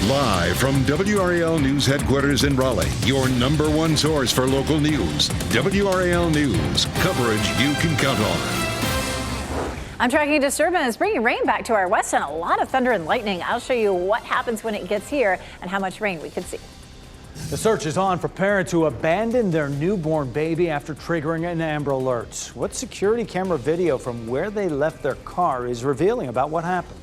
Live from WRAL News Headquarters in Raleigh, your number one source for local news. WRAL News, coverage you can count on. I'm tracking a disturbance, bringing rain back to our west and a lot of thunder and lightning. I'll show you what happens when it gets here and how much rain we could see. The search is on for parents who abandoned their newborn baby after triggering an Amber Alert. What security camera video from where they left their car is revealing about what happened.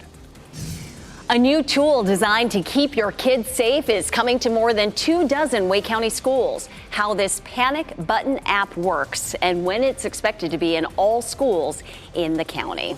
A new tool designed to keep your kids safe is coming to more than 24 Wake County schools. How this panic button app works and when it's expected to be in all schools in the county.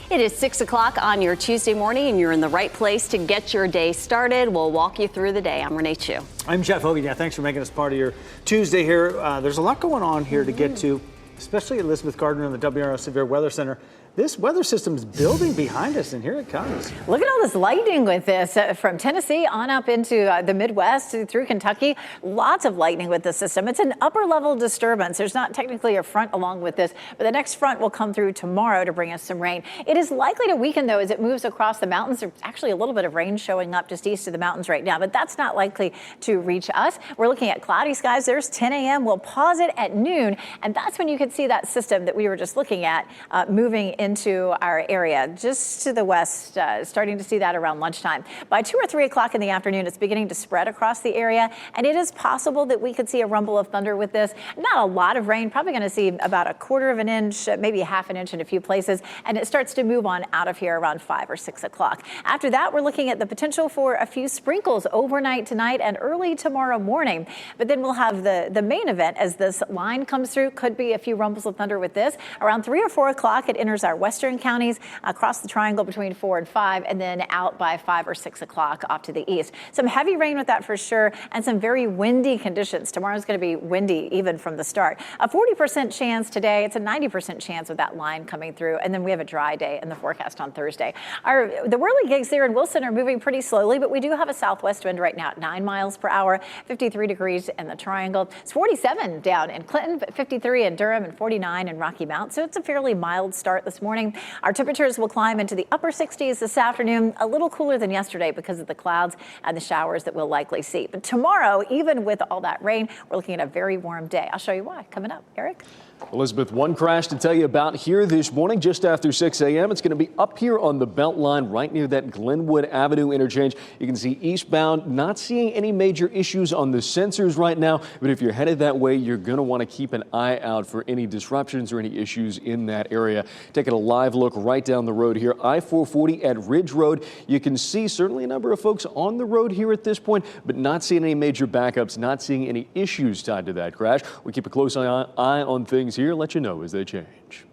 It is 6 o'clock on your Tuesday morning and you're in the right place to get your day started. We'll walk you through the day. I'm Renee Chu. I'm Jeff Hogan. Yeah, thanks for making us part of your Tuesday here. There's a lot going on here to get to, especially Elizabeth Gardner and the WRAL Severe Weather Center. This weather system is building behind us, and here it comes. Look at all this lightning with this from Tennessee on up into the Midwest through Kentucky. Lots of lightning with this system. It's an upper level disturbance. There's not technically a front along with this, but the next front will come through tomorrow to bring us some rain. It is likely to weaken, though, as it moves across the mountains. There's actually a little bit of rain showing up just east of the mountains right now, but that's not likely to reach us. We're looking at cloudy skies. There's 10 a.m. We'll pause it at noon, and that's when you can see that system that we were just looking at moving into our area just to the west, starting to see that around lunchtime. By 2 or 3 o'clock in the afternoon, it's beginning to spread across the area, and it is possible that we could see a rumble of thunder with this. Not a lot of rain, probably going to see about 1/4 of an inch, maybe 1/2 an inch in a few places, and it starts to move on out of here around 5 or 6 o'clock. After that, we're looking at the potential for a few sprinkles overnight tonight and early tomorrow morning, but then we'll have the main event as this line comes through. Could be a few rumbles of thunder with this. Around 3 or 4 o'clock, it enters our western counties across the triangle between 4 and 5, and then out by 5 or 6 o'clock off to the east. Some heavy rain with that for sure, and some very windy conditions. Tomorrow's going to be windy even from the start. A 40% chance today. It's a 90% chance of that line coming through, and then we have a dry day in the forecast on Thursday. The whirligigs there in Wilson are moving pretty slowly, but we do have a southwest wind right now at 9 miles per hour, 53 degrees in the triangle. It's 47 down in Clinton, but 53 in Durham and 49 in Rocky Mount, so it's a fairly mild start this morning. Our temperatures will climb into the upper 60s this afternoon, a little cooler than yesterday because of the clouds and the showers that we'll likely see. But tomorrow, even with all that rain, we're looking at a very warm day. I'll show you why coming up. Eric? Elizabeth, one crash to tell you about here this morning just after 6 a.m. It's going to be up here on the belt line right near that Glenwood Avenue interchange. You can see eastbound, not seeing any major issues on the sensors right now, but if you're headed that way, you're going to want to keep an eye out for any disruptions or any issues in that area. Taking a live look right down the road here, I-440 at Ridge Road. You can see certainly a number of folks on the road here at this point, but not seeing any major backups, not seeing any issues tied to that crash. We keep a close eye on things here, let you know as they change.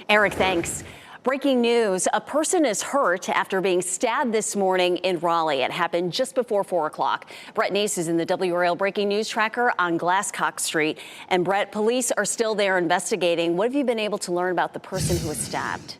Eric, thanks. Breaking news, a person is hurt after being stabbed this morning in Raleigh. It happened just before 4 o'clock. Brett Nace is in the WRAL Breaking News Tracker on Glasscock Street. And Brett, police are still there investigating. What have you been able to learn about the person who was stabbed?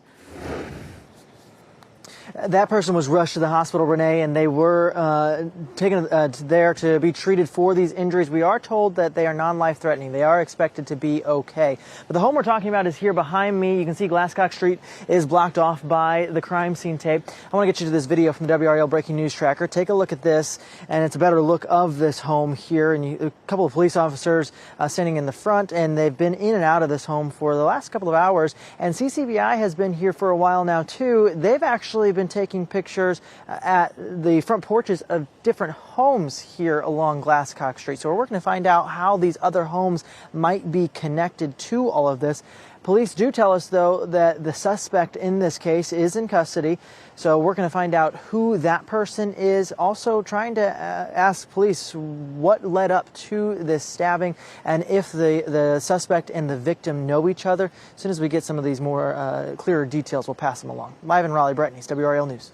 That person was rushed to the hospital, Renee, and they were taken there to be treated for these injuries. We are told that they are non-life threatening. They are expected to be okay. But the home we're talking about is here behind me. You can see Glasscock Street is blocked off by the crime scene tape. I want to get you to this video from the WRAL Breaking News Tracker. Take a look at this, and it's a better look of this home here. And a couple of police officers standing in the front, and they've been in and out of this home for the last couple of hours. And CCBI has been here for a while now, too. They've actually been taking pictures at the front porches of different homes here along Glasscock Street. So we're working to find out how these other homes might be connected to all of this. Police do tell us, though, that the suspect in this case is in custody. So we're going to find out who that person is. Also trying to ask police what led up to this stabbing and if the suspect and the victim know each other. As soon as we get some of these more clearer details, we'll pass them along. Live in Raleigh, Brett Nace, WRAL News.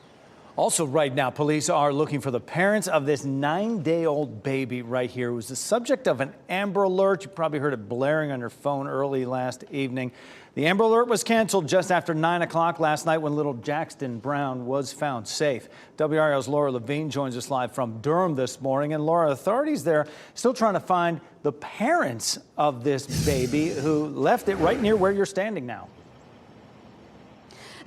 Also right now, police are looking for the parents of this 9-day-old baby right here who was the subject of an Amber Alert. You probably heard it blaring on your phone early last evening. The Amber Alert was canceled just after 9 o'clock last night when little Jackson Brown was found safe. WRAL's Laura Levine joins us live from Durham this morning. And Laura, authorities there still trying to find the parents of this baby who left it right near where you're standing now.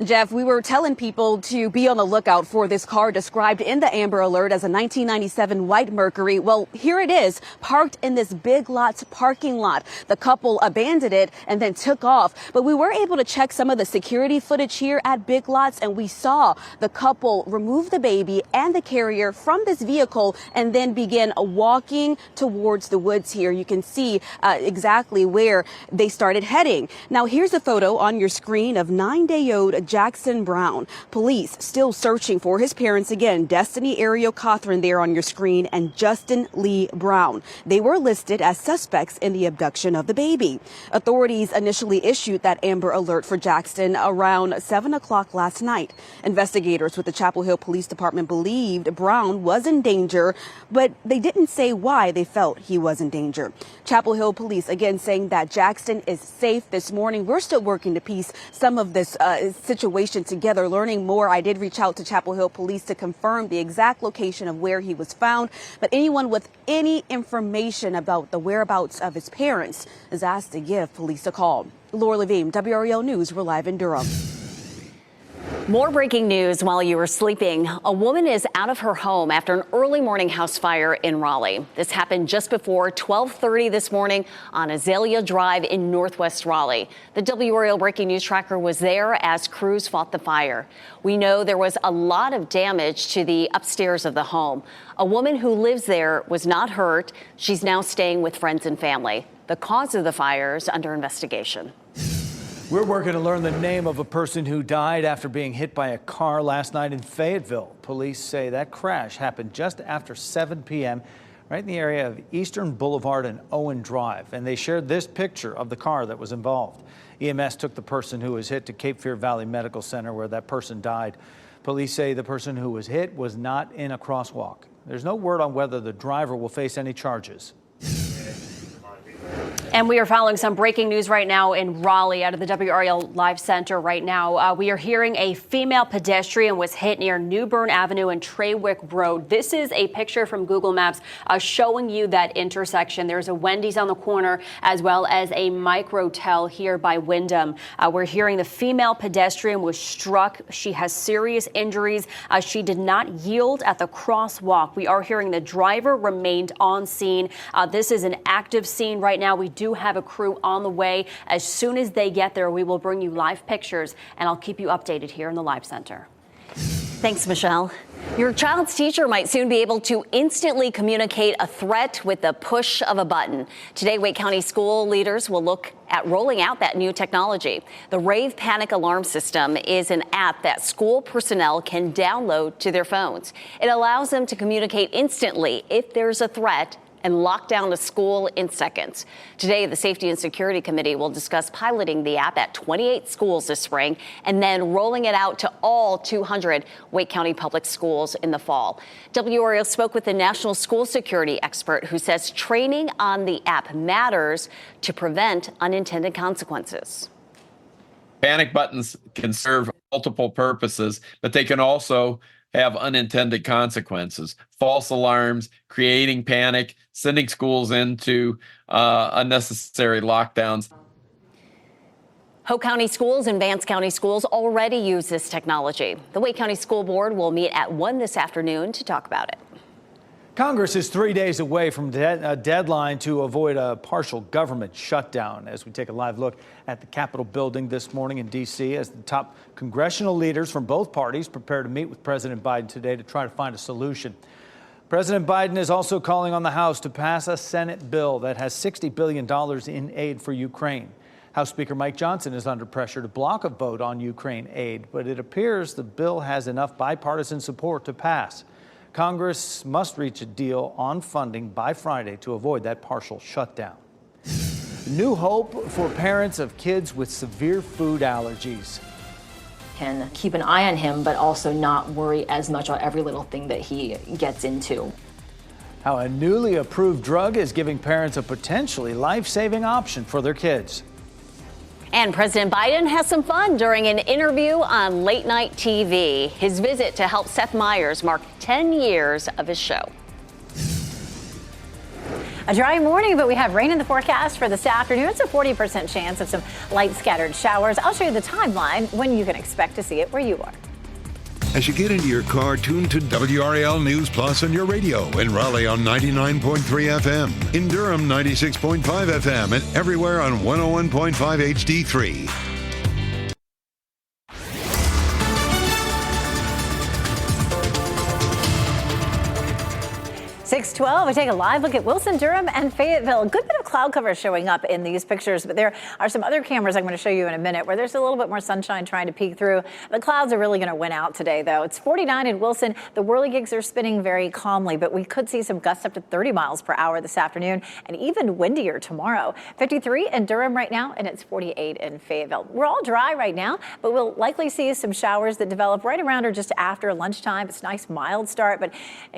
Jeff, we were telling people to be on the lookout for this car described in the Amber Alert as a 1997 white Mercury. Well, here it is, parked in this Big Lots parking lot. The couple abandoned it and then took off. But we were able to check some of the security footage here at Big Lots, and we saw the couple remove the baby and the carrier from this vehicle and then begin walking towards the woods here. You can see exactly where they started heading. Now, here's a photo on your screen of 9-day-old Jackson Brown. Police still searching for his parents again, Destiny Ariel Cothran there on your screen, and Justin Lee Brown. They were listed as suspects in the abduction of the baby. Authorities initially issued that Amber Alert for Jackson around 7 o'clock last night. Investigators with the Chapel Hill Police Department believed Brown was in danger, but they didn't say why they felt he was in danger. Chapel Hill Police again saying that Jackson is safe this morning. We're still working to piece some of this situation together, learning more. I did reach out to Chapel Hill Police to confirm the exact location of where he was found. But anyone with any information about the whereabouts of his parents is asked to give police a call. Laura Levine, WRAL News. We're live in Durham. More breaking news while you were sleeping. A woman is out of her home after an early morning house fire in Raleigh. This happened just before 12:30 this morning on Azalea Drive in Northwest Raleigh. The WRAL Breaking News Tracker was there as crews fought the fire. We know there was a lot of damage to the upstairs of the home. A woman who lives there was not hurt. She's now staying with friends and family. The cause of the fire is under investigation. We're working to learn the name of a person who died after being hit by a car last night in Fayetteville. Police say that crash happened just after 7 p.m. right in the area of Eastern Boulevard and Owen Drive. And they shared this picture of the car that was involved. EMS took the person who was hit to Cape Fear Valley Medical Center, where that person died. Police say the person who was hit was not in a crosswalk. There's no word on whether the driver will face any charges. And we are following some breaking news right now in Raleigh out of the WRAL Live Center right now. We are hearing a female pedestrian was hit near New Bern Avenue and Treywick Road. This is a picture from Google Maps showing you that intersection. There's a Wendy's on the corner as well as a Microtel here by Wyndham. We're hearing the female pedestrian was struck. She has serious injuries. She did not yield at the crosswalk. We are hearing the driver remained on scene. This is an active scene right now. We do have a crew on the way. As soon as they get there, we will bring you live pictures, and I'll keep you updated here in the Live Center. Thanks, Michelle. Your child's teacher might soon be able to instantly communicate a threat with the push of a button. Today, Wake County school leaders will look at rolling out that new technology. The Rave Panic Alarm System is an app that school personnel can download to their phones. It allows them to communicate instantly if there's a threat and lock down the school in seconds. Today, the Safety and Security Committee will discuss piloting the app at 28 schools this spring and then rolling it out to all 200 Wake County public schools in the fall. WRAL spoke with a national school security expert who says training on the app matters to prevent unintended consequences. Panic buttons can serve multiple purposes, but they can also have unintended consequences. False alarms, creating panic, sending schools into unnecessary lockdowns. Hope County schools and Vance County schools already use this technology. The Wake County School Board will meet at 1 this afternoon to talk about it. Congress is 3 days away from a deadline to avoid a partial government shutdown. As we take a live look at the Capitol building this morning in D.C. as the top congressional leaders from both parties prepare to meet with President Biden today to try to find a solution. President Biden is also calling on the House to pass a Senate bill that has $60 billion in aid for Ukraine. House Speaker Mike Johnson is under pressure to block a vote on Ukraine aid, but it appears the bill has enough bipartisan support to pass. Congress must reach a deal on funding by Friday to avoid that partial shutdown. New hope for parents of kids with severe food allergies. Can keep an eye on him, but also not worry as much about every little thing that he gets into. How a newly approved drug is giving parents a potentially life-saving option for their kids. And President Biden has some fun during an interview on late night TV. His visit to help Seth Meyers mark 10 years of his show. A dry morning, but we have rain in the forecast for this afternoon. It's a 40% chance of some light scattered showers. I'll show you the timeline when you can expect to see it where you are. As you get into your car, tune to WRAL News Plus on your radio. In Raleigh on 99.3 FM. In Durham, 96.5 FM. And everywhere on 101.5 HD3. 6:12, we take a live look at Wilson, Durham, and Fayetteville. A good bit of cloud cover showing up in these pictures, but there are some other cameras I'm going to show you in a minute where there's a little bit more sunshine trying to peek through. The clouds are really going to win out today, though. It's 49 in Wilson. The whirligigs are spinning very calmly, but we could see some gusts up to 30 miles per hour this afternoon and even windier tomorrow. 53 in Durham right now, and it's 48 in Fayetteville. We're all dry right now, but we'll likely see some showers that develop right around or just after lunchtime. It's a nice mild start, but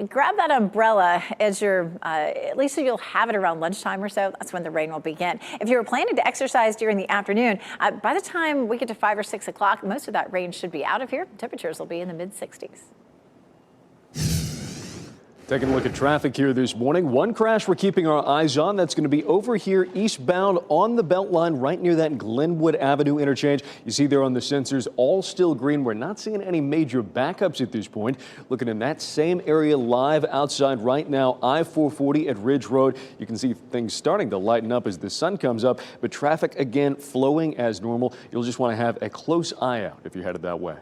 grab that umbrella as you're, at least so you'll have it around lunchtime or so. That's when the rain will begin. If you were planning to exercise during the afternoon, by the time we get to 5 or 6 o'clock, most of that rain should be out of here. Temperatures will be in the mid-60s. Taking a look at traffic here this morning. One crash we're keeping our eyes on. That's going to be over here eastbound on the Beltline right near that Glenwood Avenue interchange. You see there on the sensors, all still green. We're not seeing any major backups at this point. Looking in that same area live outside right now, I-440 at Ridge Road. You can see things starting to lighten up as the sun comes up, but traffic again flowing as normal. You'll just want to have a close eye out if you're headed that way.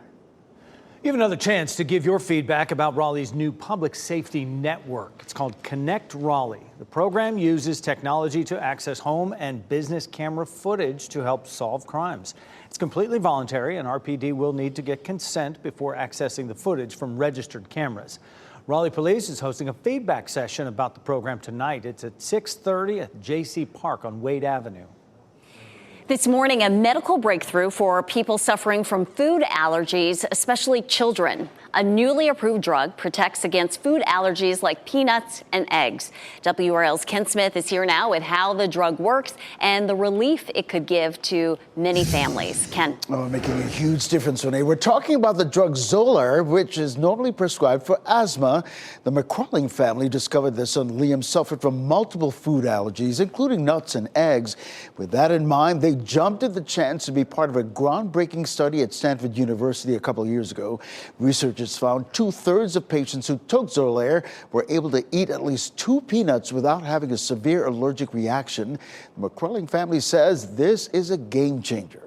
You have another chance to give your feedback about Raleigh's new public safety network. It's called Connect Raleigh. The program uses technology to access home and business camera footage to help solve crimes. It's completely voluntary, and RPD will need to get consent before accessing the footage from registered cameras. Raleigh Police is hosting a feedback session about the program tonight. It's at 6:30 at J.C. Park on Wade Avenue. This morning, a medical breakthrough for people suffering from food allergies, especially children. A newly approved drug protects against food allergies like peanuts and eggs. WRAL's Ken Smith is here now with how the drug works and the relief it could give to many families. Ken. Oh, making a huge difference, Renee. We're talking about the drug Xolair, which is normally prescribed for asthma. The McCrawling family discovered this son, Liam, suffered from multiple food allergies, including nuts and eggs. With that in mind, they jumped at the chance to be part of a groundbreaking study at Stanford University a couple of years ago. Researchers found 2/3 of patients who took Xolair were able to eat at least 2 peanuts without having a severe allergic reaction. The McCrawling family says this is a game changer.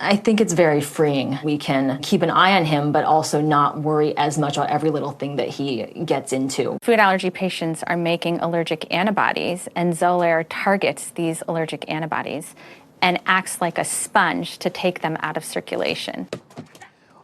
I think it's very freeing. We can keep an eye on him, but also not worry as much about every little thing that he gets into. Food allergy patients are making allergic antibodies, and Xolair targets these allergic antibodies and acts like a sponge to take them out of circulation.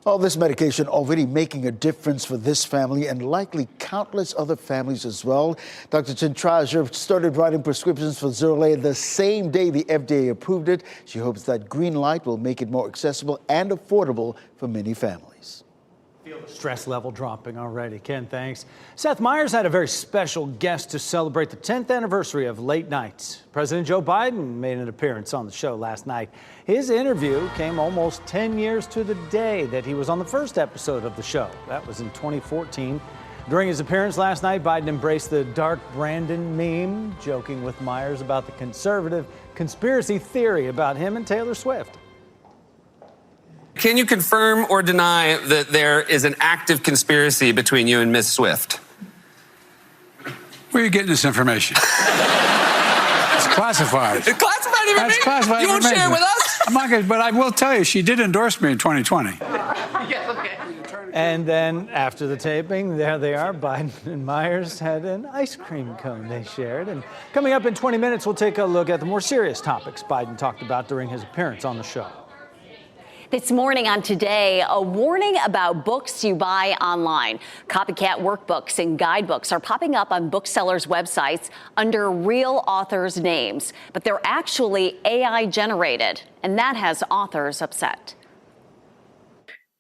All this medication already making a difference for this family and likely countless other families as well. Dr. Chintraja started writing prescriptions for Xolair the same day the FDA approved it. She hopes that green light will make it more accessible and affordable for many families. Feel the stress level dropping already. Ken, thanks. Seth Meyers had a very special guest to celebrate the 10th anniversary of Late Nights. President Joe Biden made an appearance on the show last night. His interview came almost 10 years to the day that he was on the first episode of the show. That was in 2014. During his appearance last night, Biden embraced the Dark Brandon meme, joking with Meyers about the conservative conspiracy theory about him and Taylor Swift. Can you confirm or deny that there is an active conspiracy between you and Ms. Swift? Where are you getting this information? It's classified. It's classified information? That's classified you won't share it with us? I'm not gonna, but I will tell you, she did endorse me in 2020. And then after the taping, there they are. Biden and Meyers had an ice cream cone they shared. And coming up in 20 minutes, we'll take a look at the more serious topics Biden talked about during his appearance on the show. This morning on Today, a warning about books you buy online. Copycat workbooks and guidebooks are popping up on booksellers' websites under real authors' names, but they're actually AI generated, and that has authors upset.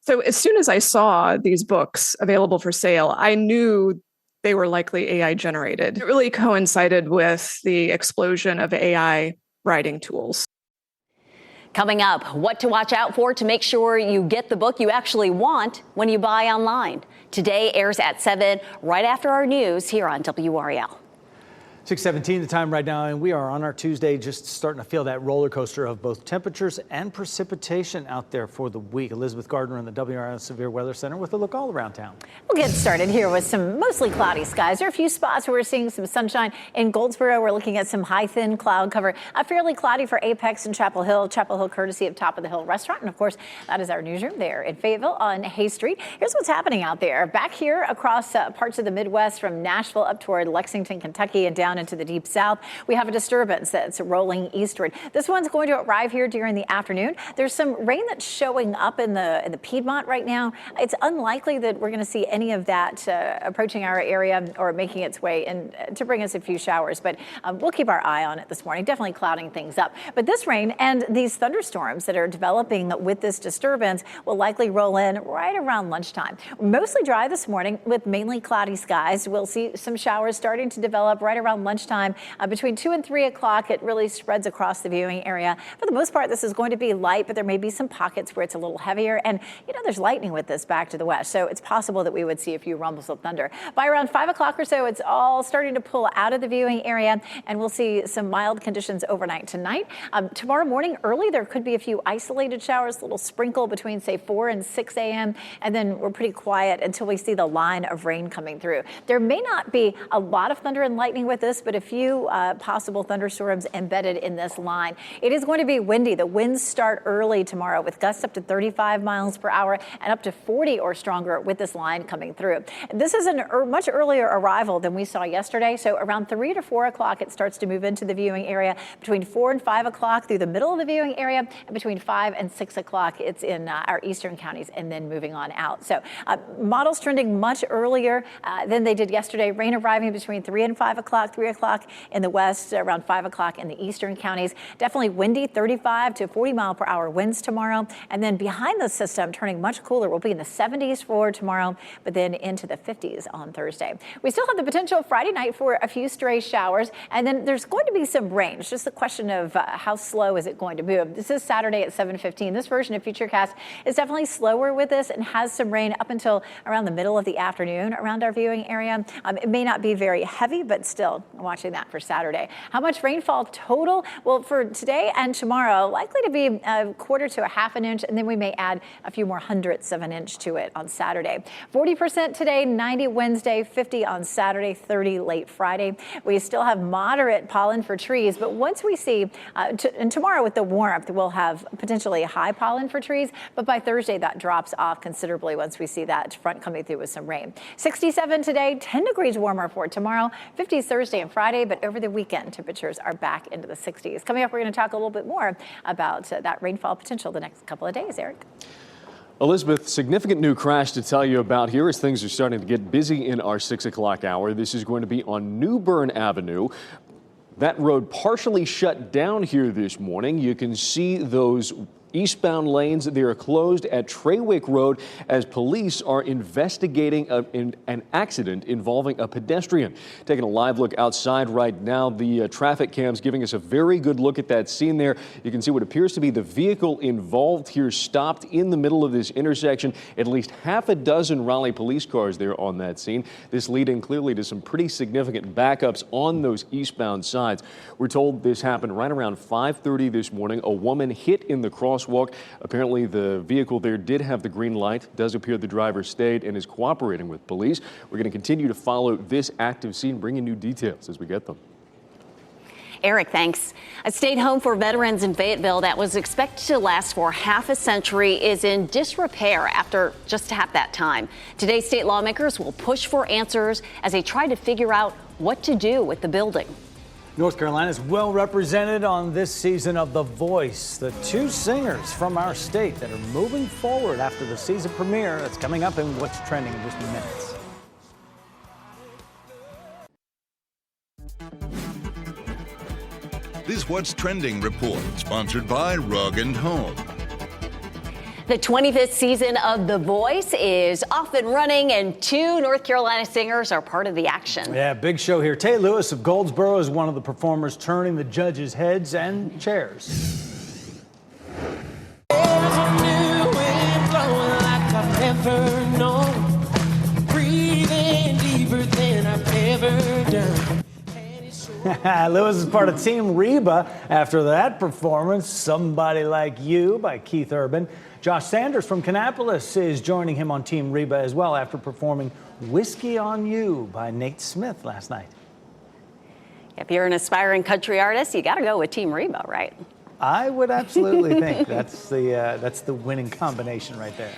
So as soon as I saw these books available for sale, I knew they were likely AI generated. It really coincided with the explosion of AI writing tools. Coming up, what to watch out for to make sure you get the book you actually want when you buy online. Today airs at 7, right after our news here on WRAL. 6:17 the time right now, and we are on our Tuesday, just starting to feel that roller coaster of both temperatures and precipitation out there for the week. Elizabeth Gardner in the WRAL Severe Weather Center with a look all around town. We'll get started here with some mostly cloudy skies. There are a few spots where we're seeing some sunshine. In Goldsboro, we're looking at some high, thin cloud cover. Fairly cloudy for Apex and Chapel Hill. Chapel Hill courtesy of Top of the Hill Restaurant. And of course, that is our newsroom there in Fayetteville on Hay Street. Here's what's happening out there. Back here across parts of the Midwest from Nashville up toward Lexington, Kentucky and down into the deep south, we have a disturbance that's rolling eastward. This one's going to arrive here during the afternoon. There's some rain that's showing up in the Piedmont right now. It's unlikely that we're going to see any of that approaching our area or making its way in to bring us a few showers, but we'll keep our eye on it this morning, definitely clouding things up. But this rain and these thunderstorms that are developing with this disturbance will likely roll in right around lunchtime. Mostly dry this morning with mainly cloudy skies. We'll see some showers starting to develop right around lunchtime. Between 2 and 3 o'clock, it really spreads across the viewing area. For the most part, this is going to be light, but there may be some pockets where it's a little heavier. And, you know, there's lightning with this back to the west, so it's possible that we would see a few rumbles of thunder. By around 5 o'clock or so, it's all starting to pull out of the viewing area, and we'll see some mild conditions overnight tonight. Tomorrow morning early, there could be a few isolated showers, a little sprinkle between, say, 4 and 6 a.m., and then we're pretty quiet until we see the line of rain coming through. There may not be a lot of thunder and lightning with this, but a few possible thunderstorms embedded in this line. It is going to be windy. The winds start early tomorrow with gusts up to 35 miles per hour and up to 40 or stronger with this line coming through. This is a much earlier arrival than we saw yesterday. So around 3 to 4 o'clock, it starts to move into the viewing area. Between 4 and 5 o'clock through the middle of the viewing area, and between 5 and 6 o'clock, it's in our eastern counties and then moving on out. So models trending much earlier than they did yesterday. Rain arriving between 3 and 5 o'clock, 3 o'clock in the west, around 5 o'clock in the eastern counties. Definitely windy, 35 to 40 mile per hour winds tomorrow. And then behind the system, turning much cooler. We'll be in the 70s for tomorrow, but then into the 50s on Thursday. We still have the potential Friday night for a few stray showers, and then there's going to be some rain. It's just a question of how slow is it going to move. This is Saturday at 7:15. This version of Futurecast is definitely slower with this and has some rain up until around the middle of the afternoon around our viewing area. It may not be very heavy, but still watching that for Saturday. How much rainfall total? Well, for today and tomorrow, likely to be a quarter to a half an inch, and then we may add a few more hundredths of an inch to it on Saturday. 40% today, 90 Wednesday, 50 on Saturday, 30 late Friday. We still have moderate pollen for trees, but once we see, and tomorrow with the warmth, we'll have potentially high pollen for trees, but by Thursday that drops off considerably once we see that front coming through with some rain. 67 today, 10 degrees warmer for tomorrow, 50s Thursday and Friday, but over the weekend, temperatures are back into the 60s. Coming up, we're going to talk a little bit more about that rainfall potential the next couple of days. Eric? Elizabeth, significant new crash to tell you about here as things are starting to get busy in our 6 o'clock hour. This is going to be on New Bern Avenue. That road partially shut down here this morning. You can see those eastbound lanes. They are closed at Trawick Road as police are investigating an accident involving a pedestrian. Taking a live look outside right now, the traffic cam's giving us a very good look at that scene there. You can see what appears to be the vehicle involved here stopped in the middle of this intersection. At least half a dozen Raleigh police cars there on that scene. This leading clearly to some pretty significant backups on those eastbound sides. We're told this happened right around 5:30 this morning. A woman hit in the crosswalk. Apparently, the vehicle there did have the green light. Does appear the driver stayed and is cooperating with police. We're going to continue to follow this active scene, bringing you details as we get them. Eric, thanks. A state home for veterans in Fayetteville that was expected to last for half a century is in disrepair after just half that time. Today, state lawmakers will push for answers as they try to figure out what to do with the building. North Carolina is well represented on this season of The Voice. The two singers from our state that are moving forward after the season premiere. That's coming up in What's Trending in just minutes. This What's Trending report, sponsored by Rug & Home. The 25th season of The Voice is off and running, and two North Carolina singers are part of the action. Yeah, big show here. Tay Lewis of Goldsboro is one of the performers turning the judges' heads and chairs. There's a new wind blowing like I've never known, breathing deeper than I've ever done. Lewis is part of Team Reba after that performance, Somebody Like You by Keith Urban. Josh Sanders from Kannapolis is joining him on Team Reba as well after performing Whiskey on You by Nate Smith last night. If you're an aspiring country artist, you got to go with Team Reba, right? I would absolutely think that's the winning combination right there.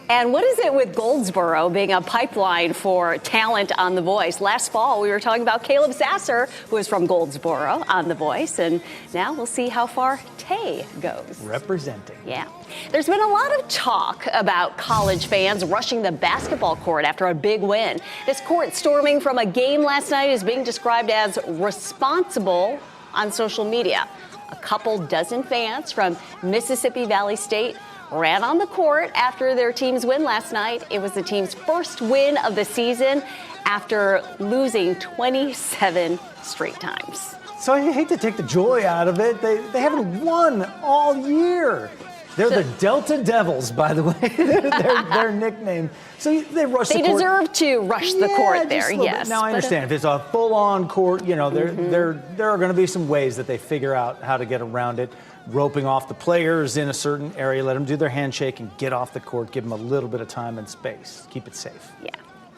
And what is it with Goldsboro being a pipeline for talent on The Voice? Last fall, we were talking about Caleb Sasser, who is from Goldsboro on The Voice, and now we'll see how far Tay goes. Representing. Yeah. There's been a lot of talk about college fans rushing the basketball court after a big win. This court storming from a game last night is being described as responsible on social media. A couple dozen fans from Mississippi Valley State ran on the court after their team's win last night. It was the team's first win of the season after losing 27 straight times. So I hate to take the joy out of it. They haven't won all year. They're the Delta Devils, by the way. their nickname. So they rush the court. They deserve to rush the court there, yes. Now, I understand if it's a full-on court, there are going to be some ways that they figure out how to get around it. Roping off the players in a certain area, let them do their handshake and get off the court, give them a little bit of time and space. Keep it safe. Yeah,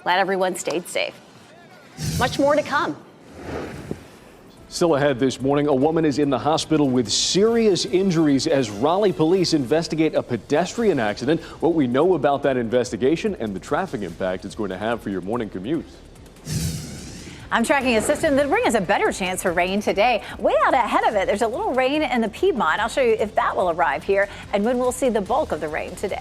glad everyone stayed safe. Much more to come. Still ahead this morning, a woman is in the hospital with serious injuries as Raleigh police investigate a pedestrian accident. What we know about that investigation and the traffic impact it's going to have for your morning commute. I'm tracking a system that'll bring us a better chance for rain today. Way out ahead of it, there's a little rain in the Piedmont. I'll show you if that will arrive here and when we'll see the bulk of the rain today.